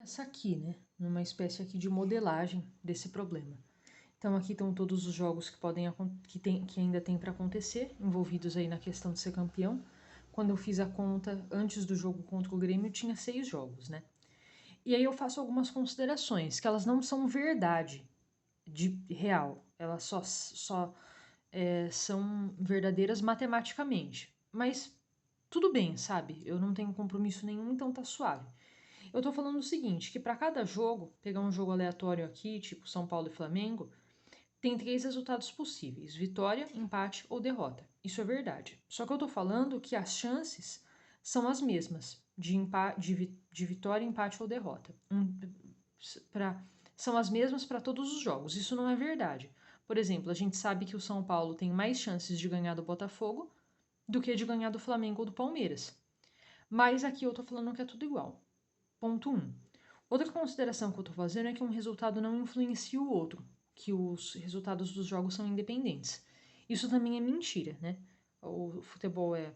essa aqui, né? Numa espécie aqui de modelagem desse problema. Então aqui estão todos os jogos que ainda tem para acontecer, envolvidos aí na questão de ser campeão. Quando eu fiz a conta antes do jogo contra o Grêmio, tinha 6 jogos, né? E aí eu faço algumas considerações, que elas não são verdade de real, elas só são verdadeiras matematicamente. Mas tudo bem, sabe? Eu não tenho compromisso nenhum, então tá suave. Eu tô falando o seguinte, que para cada jogo, pegar um jogo aleatório aqui, tipo São Paulo e Flamengo, tem 3 resultados possíveis: vitória, empate ou derrota. Isso é verdade. Só que eu tô falando que as chances são as mesmas de vitória, empate ou derrota. São as mesmas para todos os jogos. Isso não é verdade. Por exemplo, a gente sabe que o São Paulo tem mais chances de ganhar do Botafogo do que de ganhar do Flamengo ou do Palmeiras. Mas aqui eu tô falando que é tudo igual. Ponto 1. Outra consideração que eu tô fazendo é que um resultado não influencia o outro, que os resultados dos jogos são independentes. Isso também é mentira, né? O futebol é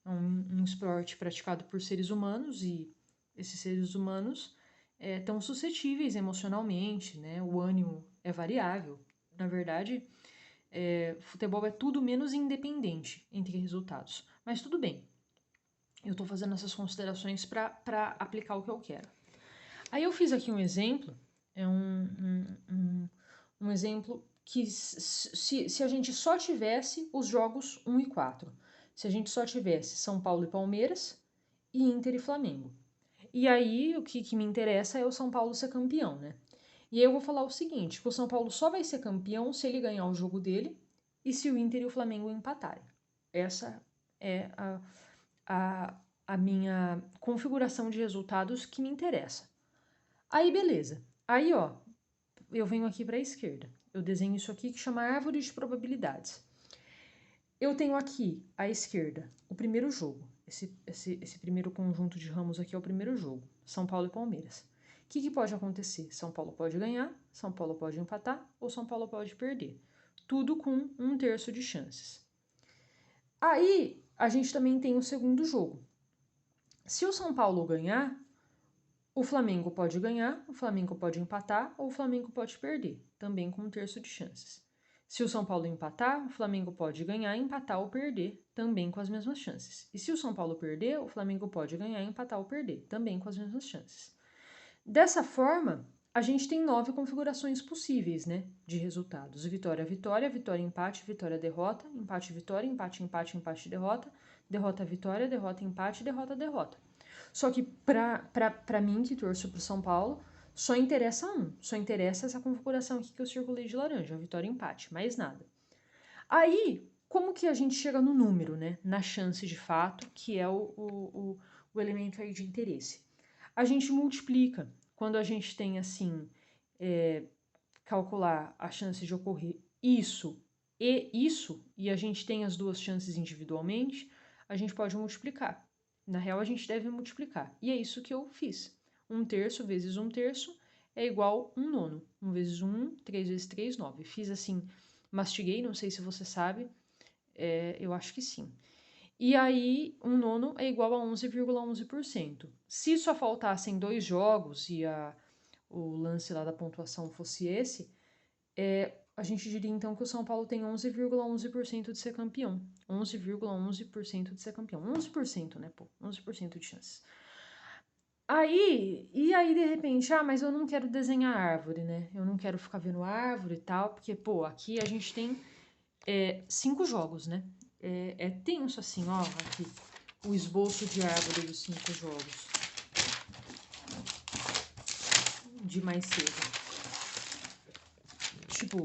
um esporte praticado por seres humanos e esses seres humanos estão suscetíveis emocionalmente, né? O ânimo é variável. Na verdade, futebol é tudo menos independente entre resultados. Mas tudo bem, eu estou fazendo essas considerações para aplicar o que eu quero. Aí eu fiz aqui um exemplo, é um exemplo que se a gente só tivesse os jogos 1 e 4, se a gente só tivesse São Paulo e Palmeiras e Inter e Flamengo. E aí o que me interessa é o São Paulo ser campeão, né? E aí eu vou falar o seguinte, que o São Paulo só vai ser campeão se ele ganhar o jogo dele e se o Inter e o Flamengo empatarem. Essa é a minha configuração de resultados que me interessa. Aí, beleza. Aí, ó, eu venho aqui para a esquerda. Eu desenho isso aqui que chama árvore de probabilidades. Eu tenho aqui, à esquerda, o primeiro jogo. Esse primeiro conjunto de ramos aqui é o primeiro jogo. São Paulo e Palmeiras. O que pode acontecer? São Paulo pode ganhar, São Paulo pode empatar ou São Paulo pode perder. Tudo com 1/3 de chances. Aí, a gente também tem o segundo jogo. Se o São Paulo ganhar, o Flamengo pode ganhar, o Flamengo pode empatar ou o Flamengo pode perder, também com 1/3 de chances. Se o São Paulo empatar, o Flamengo pode ganhar, empatar ou perder, também com as mesmas chances. E se o São Paulo perder, o Flamengo pode ganhar, empatar ou perder, também com as mesmas chances. Dessa forma, a gente tem 9 configurações possíveis, né, de resultados. Vitória, vitória, vitória, empate, vitória, derrota, empate, vitória, empate, empate, empate, derrota, derrota, vitória, derrota, empate, derrota, derrota. Só que pra mim, que torço pro São Paulo, só interessa só interessa essa configuração aqui que eu circulei de laranja, vitória e empate, mais nada. Aí, como que a gente chega no número, né? Na chance de fato, que é o elemento aí de interesse. A gente multiplica. Quando a gente tem, assim, calcular a chance de ocorrer isso, e a gente tem as duas chances individualmente, a gente pode multiplicar. Na real, a gente deve multiplicar. E é isso que eu fiz. 1/3 vezes 1/3 é igual 1/9. 1 vezes 1, 3 vezes 3, 9. Fiz assim, mastiguei, não sei se você sabe. Eu acho que sim. E aí, 1/9 é igual a 11,11%. Se só faltassem 2 jogos e o lance lá da pontuação fosse esse, a gente diria então que o São Paulo tem 11,11% de ser campeão. 11,11% de ser campeão. 11%, né, pô? 11% de chances. Aí, de repente, mas eu não quero desenhar árvore, né? Eu não quero ficar vendo árvore e tal, porque, pô, aqui a gente tem 5 jogos, né? É tenso assim, ó, aqui, o esboço de árvore dos 5 jogos. De mais cedo. Tipo,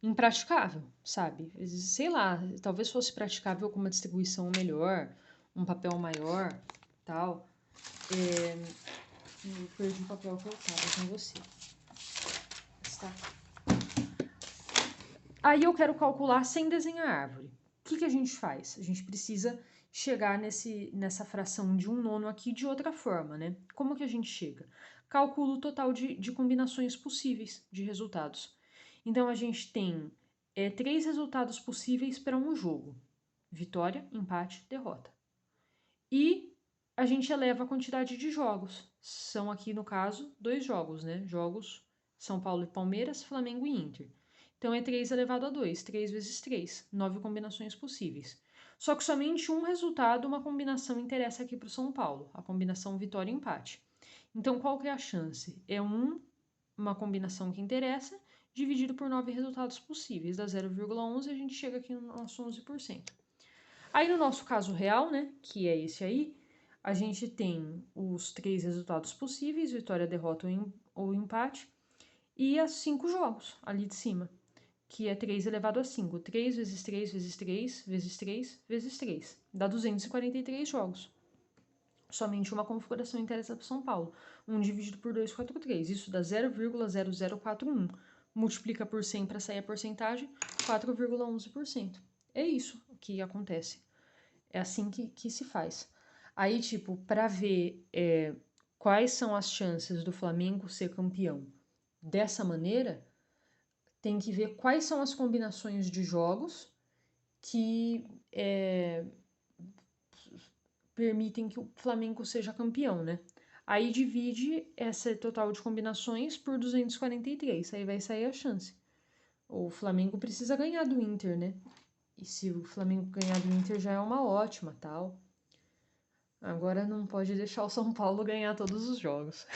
impraticável, sabe? Sei lá, talvez fosse praticável com uma distribuição melhor, um papel maior, tal. Eu perdi o papel que eu tava com você. Está. Aí eu quero calcular sem desenhar a árvore. O que a gente faz? A gente precisa chegar nessa fração de 1/9 aqui de outra forma, né? Como que a gente chega? Calculo o total de combinações possíveis de resultados. Então, a gente tem 3 resultados possíveis para um jogo: vitória, empate, derrota. E a gente eleva a quantidade de jogos. São aqui, no caso, 2 jogos, né? Jogos São Paulo e Palmeiras, Flamengo e Inter. Então é 3 elevado a 2, 3 vezes 3, 9 combinações possíveis. Só que somente um resultado, uma combinação interessa aqui para o São Paulo, a combinação vitória e empate. Então qual que é a chance? É uma combinação que interessa, dividido por 9 resultados possíveis, dá 0,11 e a gente chega aqui no nosso 11%. Aí no nosso caso real, né, que é esse aí, a gente tem os 3 resultados possíveis, vitória, derrota ou empate, e as 5 jogos ali de cima, que é 3 elevado a 5. 3 vezes 3 vezes 3 vezes 3 vezes 3. Dá 243 jogos. Somente uma configuração interessa para São Paulo. 1 dividido por 243. Isso dá 0,0041. Multiplica por 100 para sair a porcentagem, 4,11%. É isso que acontece. É assim que se faz. Aí, tipo, para ver quais são as chances do Flamengo ser campeão dessa maneira, tem que ver quais são as combinações de jogos que permitem que o Flamengo seja campeão, né? Aí divide esse total de combinações por 243, aí vai sair a chance. O Flamengo precisa ganhar do Inter, né? E se o Flamengo ganhar do Inter já é uma ótima, tal. Agora não pode deixar o São Paulo ganhar todos os jogos.